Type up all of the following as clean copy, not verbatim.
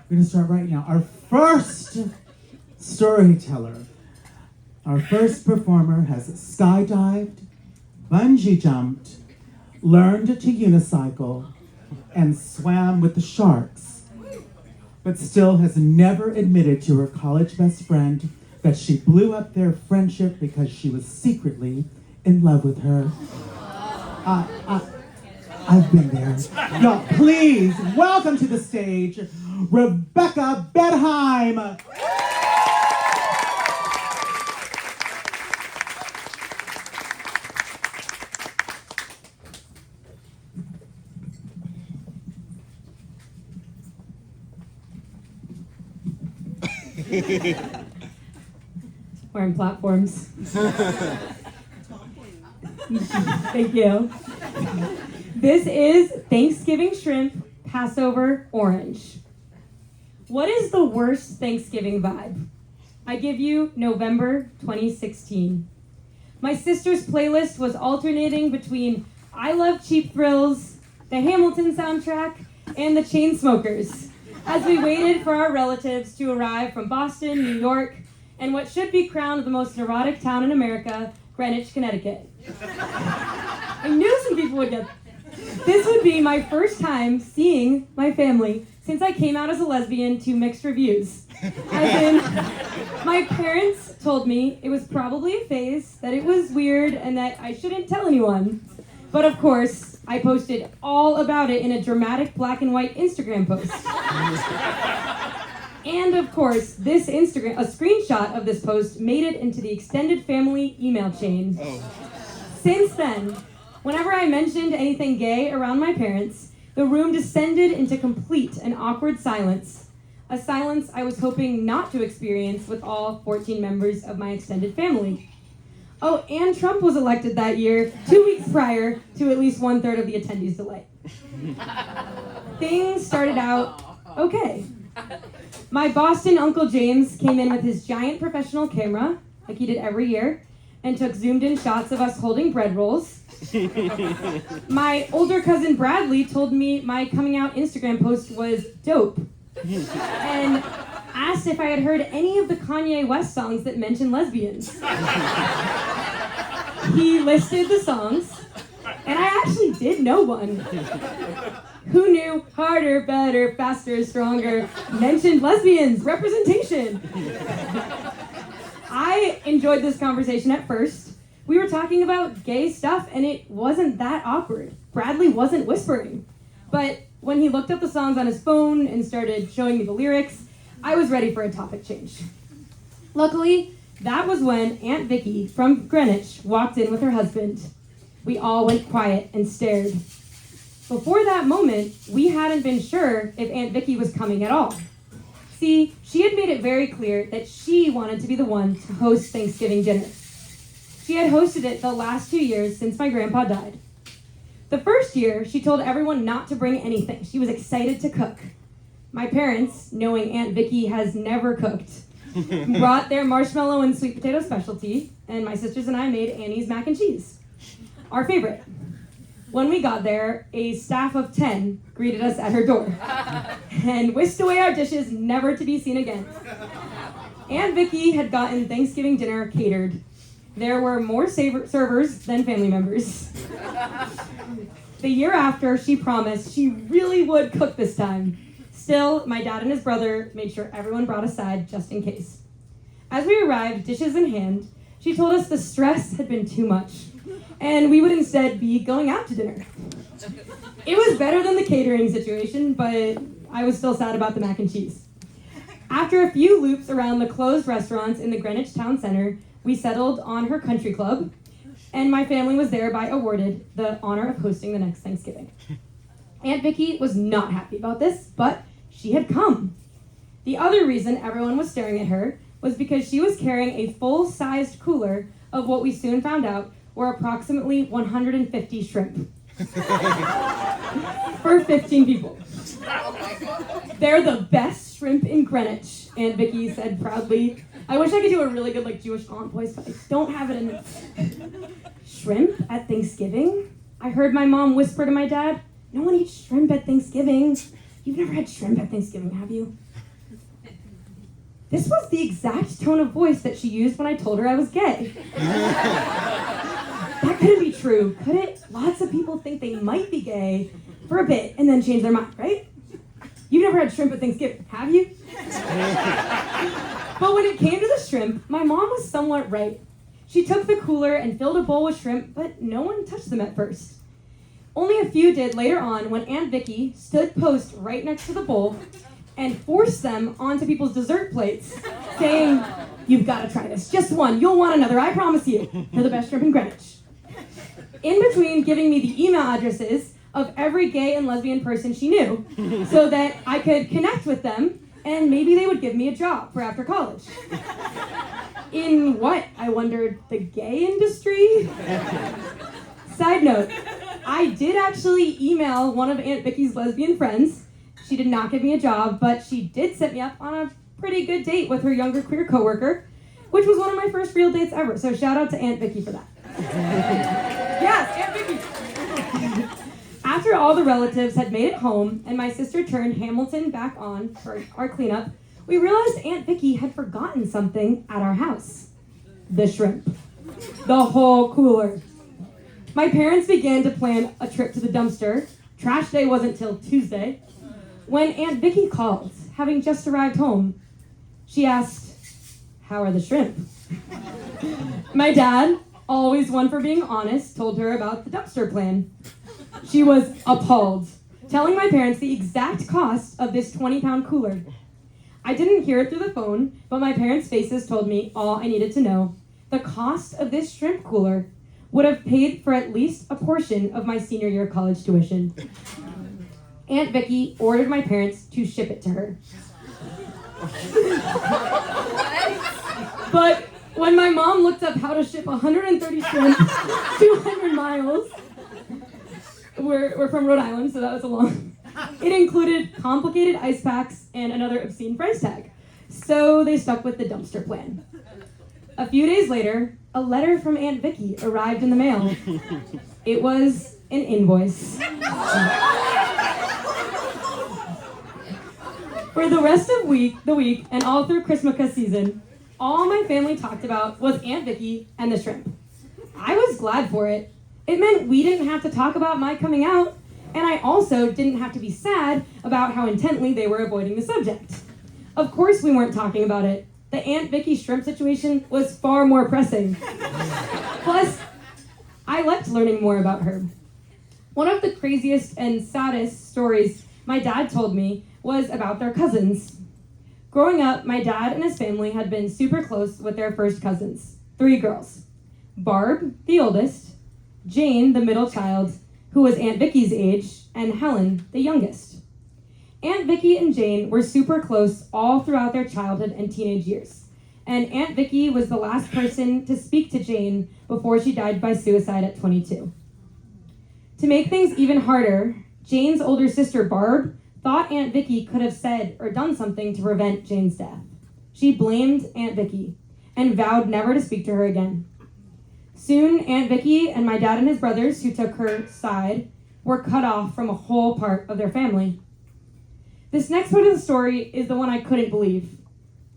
We're gonna start right now. Our first storyteller, our first performer has skydived, bungee jumped, learned to unicycle, and swam with the sharks, but still has never admitted to her college best friend that she blew up their friendship because she was secretly in love with her. I've been there. Y'all, please welcome to the stage, Rebecca Bendheim. Wearing platforms. Thank you. This is Thanksgiving shrimp, Passover orange. What is the worst Thanksgiving vibe? I give you November 2016. My sister's playlist was alternating between I Love Cheap Thrills, the Hamilton soundtrack, and the Chainsmokers, as we waited for our relatives to arrive from Boston, New York, and what should be crowned the most neurotic town in America, Greenwich, Connecticut. I knew some people would get this would be my first time seeing my family since I came out as a lesbian to mixed reviews. As in, my parents told me it was probably a phase, that it was weird, and that I shouldn't tell anyone. But of course, I posted all about it in a dramatic black and white Instagram post. And of course, a screenshot of this post made it into the extended family email chain. Since then, whenever I mentioned anything gay around my parents, the room descended into complete and awkward silence. A silence I was hoping not to experience with all 14 members of my extended family. Oh, and Trump was elected that year, 2 weeks prior to at least 1/3 of the attendees' delight. Things started out okay. My Boston Uncle James came in with his giant professional camera, like he did every year, and took zoomed-in shots of us holding bread rolls. My older cousin Bradley told me my coming out Instagram post was dope, and asked if I had heard any of the Kanye West songs that mention lesbians. He listed the songs, and I actually did know one. Who knew harder, better, faster, stronger mentioned lesbians, representation? I enjoyed this conversation at first. We were talking about gay stuff, and it wasn't that awkward. Bradley wasn't whispering. But when he looked up the songs on his phone and started showing me the lyrics, I was ready for a topic change. Luckily, that was when Aunt Vicky from Greenwich walked in with her husband. We all went quiet and stared. Before that moment, we hadn't been sure if Aunt Vicky was coming at all. See, she had made it very clear that she wanted to be the one to host Thanksgiving dinner. She had hosted it the last 2 years since my grandpa died. The first year, she told everyone not to bring anything. She was excited to cook. My parents, knowing Aunt Vicky has never cooked, brought their marshmallow and sweet potato specialty, and my sisters and I made Annie's mac and cheese, our favorite. When we got there, a staff of 10 greeted us at her door and whisked away our dishes, never to be seen again. Aunt Vicky had gotten Thanksgiving dinner catered. There were more servers than family members. The year after, she promised she really would cook this time. Still, my dad and his brother made sure everyone brought a side just in case. As we arrived, dishes in hand, she told us the stress had been too much, and we would instead be going out to dinner. It was better than the catering situation, but I was still sad about the mac and cheese. After a few loops around the closed restaurants in the Greenwich Town Center, we settled on her country club, and my family was thereby awarded the honor of hosting the next Thanksgiving. Aunt Vicky was not happy about this, but she had come. The other reason everyone was staring at her was because she was carrying a full-sized cooler of what we soon found out were approximately 150 shrimp. For 15 people. They're the best shrimp in Greenwich, Aunt Vicky said proudly. I wish I could do a really good Jewish aunt voice, but I don't have it in it. Shrimp at Thanksgiving? I heard my mom whisper to my dad, "No one eats shrimp at Thanksgiving." You've never had shrimp at Thanksgiving, have you? This was the exact tone of voice that she used when I told her I was gay. That couldn't be true, could it? Lots of people think they might be gay for a bit and then change their mind, right? You've never had shrimp at Thanksgiving, have you? But when it came to the shrimp, my mom was somewhat right. She took the cooler and filled a bowl with shrimp, but no one touched them at first. Only a few did later on when Aunt Vicky stood post right next to the bowl and forced them onto people's dessert plates, saying, "You've got to try this. Just one. You'll want another, I promise you. They're the best shrimp in Greenwich." In between giving me the email addresses of every gay and lesbian person she knew so that I could connect with them and maybe they would give me a job for after college. In what, I wondered, the gay industry? Side note, I did actually email one of Aunt Vicky's lesbian friends. She did not give me a job, but she did set me up on a pretty good date with her younger queer coworker, which was one of my first real dates ever. So shout out to Aunt Vicky for that. Yes, Aunt Vicky. After all the relatives had made it home and my sister turned Hamilton back on for our cleanup, we realized Aunt Vicky had forgotten something at our house. The shrimp. The whole cooler. My parents began to plan a trip to the dumpster. Trash day wasn't till Tuesday. When Aunt Vicky called, having just arrived home, she asked, "How are the shrimp?" My dad, always one for being honest, told her about the dumpster plan. She was appalled, telling my parents the exact cost of this 20-pound cooler. I didn't hear it through the phone, but my parents' faces told me all I needed to know. The cost of this shrimp cooler would have paid for at least a portion of my senior year college tuition. Aunt Vicky ordered my parents to ship it to her. But when my mom looked up how to ship 130 shrimp 200 miles, we're from Rhode Island, so that was a long. It included complicated ice packs and another obscene price tag. So they stuck with the dumpster plan. A few days later, a letter from Aunt Vicky arrived in the mail. It was an invoice. For the rest of the week and all through Christmas season, all my family talked about was Aunt Vicky and the shrimp. I was glad for it. It meant we didn't have to talk about my coming out, and I also didn't have to be sad about how intently they were avoiding the subject. Of course we weren't talking about it. The Aunt Vicky shrimp situation was far more pressing. Plus, I liked learning more about her. One of the craziest and saddest stories my dad told me was about their cousins. Growing up, my dad and his family had been super close with their first cousins, 3 girls. Barb, the oldest, Jane, the middle child, who was Aunt Vicky's age, and Helen, the youngest. Aunt Vicky and Jane were super close all throughout their childhood and teenage years, and Aunt Vicky was the last person to speak to Jane before she died by suicide at 22. To make things even harder, Jane's older sister, Barb, thought Aunt Vicky could have said or done something to prevent Jane's death. She blamed Aunt Vicky and vowed never to speak to her again. Soon, Aunt Vicky and my dad and his brothers, who took her side, were cut off from a whole part of their family. This next part of the story is the one I couldn't believe.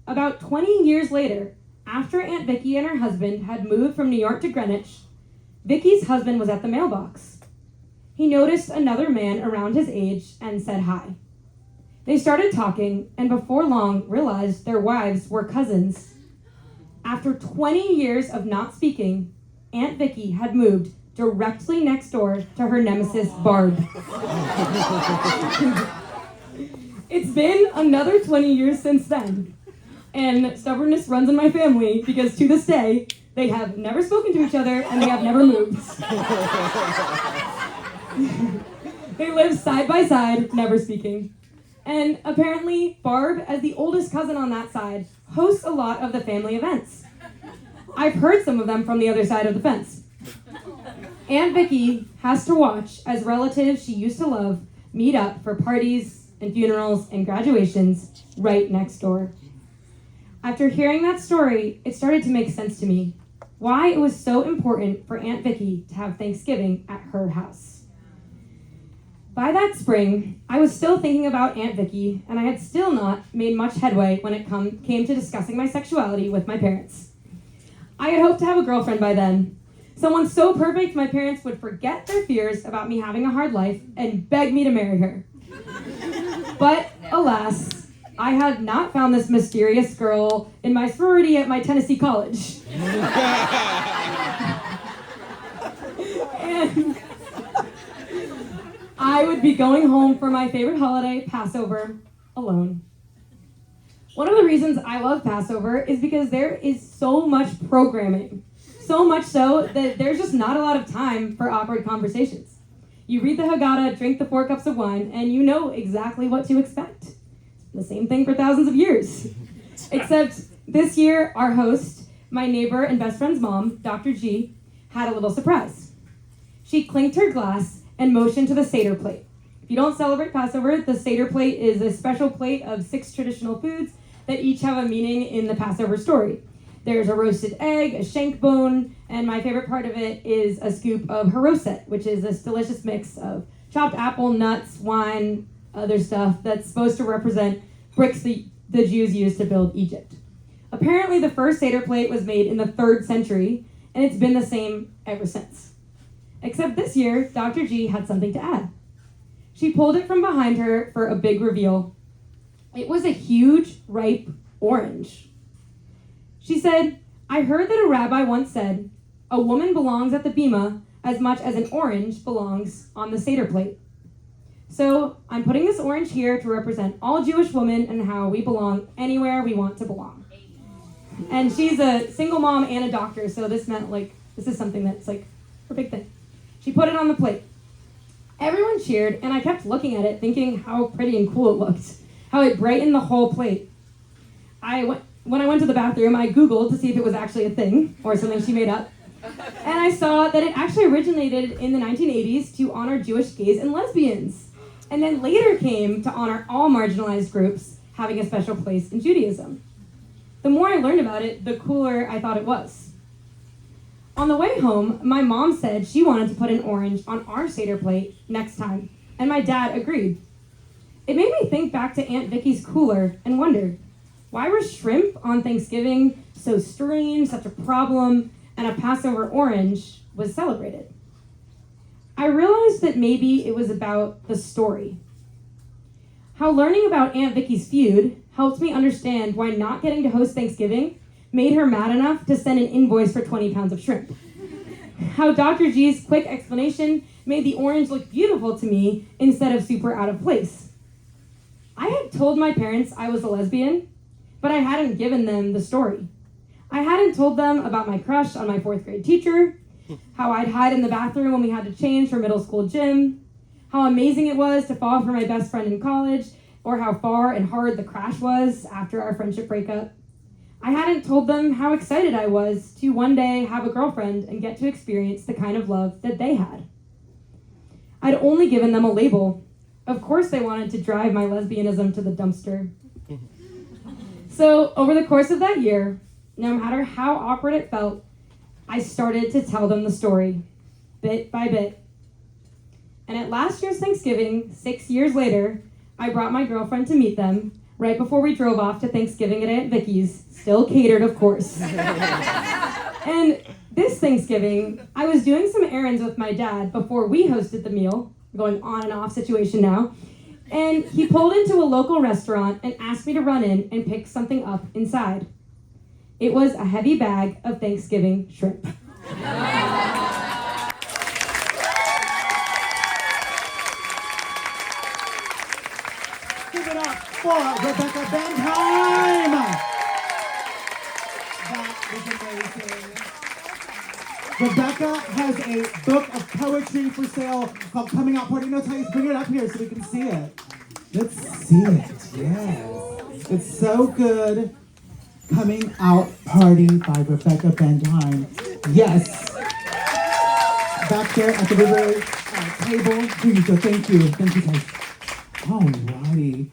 About 20 years later, after Aunt Vicky and her husband had moved from New York to Greenwich, Vicky's husband was at the mailbox. He noticed another man around his age and said hi. They started talking, and before long realized their wives were cousins. After 20 years of not speaking, Aunt Vicky had moved directly next door to her nemesis, Barb. It's been another 20 years since then, and stubbornness runs in my family because to this day, they have never spoken to each other and they have never moved. They live side by side, never speaking. And apparently, Barb, as the oldest cousin on that side, hosts a lot of the family events. I've heard some of them from the other side of the fence. Aunt Vicky has to watch as relatives she used to love meet up for parties and funerals and graduations right next door. After hearing that story, it started to make sense to me why it was so important for Aunt Vicky to have Thanksgiving at her house. By that spring, I was still thinking about Aunt Vicky, and I had still not made much headway when it came to discussing my sexuality with my parents. I had hoped to have a girlfriend by then, someone so perfect my parents would forget their fears about me having a hard life and beg me to marry her. But alas, I had not found this mysterious girl in my sorority at my Tennessee college. And I would be going home for my favorite holiday, Passover, alone. One of the reasons I love Passover is because there is so much programming. So much so that there's just not a lot of time for awkward conversations. You read the Haggadah, drink the 4 cups of wine, and you know exactly what to expect. The same thing for thousands of years. Except this year, our host, my neighbor and best friend's mom, Dr. G, had a little surprise. She clinked her glass and motioned to the Seder plate. If you don't celebrate Passover, the Seder plate is a special plate of 6 traditional foods that each have a meaning in the Passover story. There's a roasted egg, a shank bone, and my favorite part of it is a scoop of haroset, which is this delicious mix of chopped apple, nuts, wine, other stuff that's supposed to represent bricks the Jews used to build Egypt. Apparently, the first Seder plate was made in the 3rd century, and it's been the same ever since. Except this year, Dr. G had something to add. She pulled it from behind her for a big reveal. It was a huge, ripe orange. She said, "I heard that a rabbi once said, a woman belongs at the bima as much as an orange belongs on the Seder plate. So I'm putting this orange here to represent all Jewish women and how we belong anywhere we want to belong." And she's a single mom and a doctor, so this meant this is something that's her big thing. She put it on the plate. Everyone cheered, and I kept looking at it, thinking how pretty and cool it looked, how it brightened the whole plate. When I went to the bathroom, I Googled to see if it was actually a thing or something she made up. And I saw that it actually originated in the 1980s to honor Jewish gays and lesbians, and then later came to honor all marginalized groups having a special place in Judaism. The more I learned about it, the cooler I thought it was. On the way home, my mom said she wanted to put an orange on our Seder plate next time, and my dad agreed. It made me think back to Aunt Vicky's cooler and wonder, why were shrimp on Thanksgiving so strange, such a problem, and a Passover orange was celebrated? I realized that maybe it was about the story. How learning about Aunt Vicky's feud helped me understand why not getting to host Thanksgiving made her mad enough to send an invoice for 20 pounds of shrimp. How Dr. G's quick explanation made the orange look beautiful to me instead of super out of place. I had told my parents I was a lesbian, but I hadn't given them the story. I hadn't told them about my crush on my 4th grade teacher, how I'd hide in the bathroom when we had to change for middle school gym, how amazing it was to fall for my best friend in college, or how far and hard the crash was after our friendship breakup. I hadn't told them how excited I was to one day have a girlfriend and get to experience the kind of love that they had. I'd only given them a label. Of course they wanted to drive my lesbianism to the dumpster. So over the course of that year, no matter how awkward it felt, I started to tell them the story, bit by bit. And at last year's Thanksgiving, 6 years later, I brought my girlfriend to meet them right before we drove off to Thanksgiving at Aunt Vicky's, still catered, of course. And this Thanksgiving, I was doing some errands with my dad before we hosted the meal, going on and off situation now, and he pulled into a local restaurant and asked me to run in and pick something up inside. It was a heavy bag of Thanksgiving shrimp. Give it up for Rebecca Bendheim! That was amazing. Rebecca has a book of poetry for sale called Coming Out Party. No, Thais, bring it up here so we can see it. Let's see it, yes. It's so good. Coming Out Party by Rebecca Bendheim. Yes. Back there at the river table. Here you go. Thank you. Thank you, Thais. Alrighty.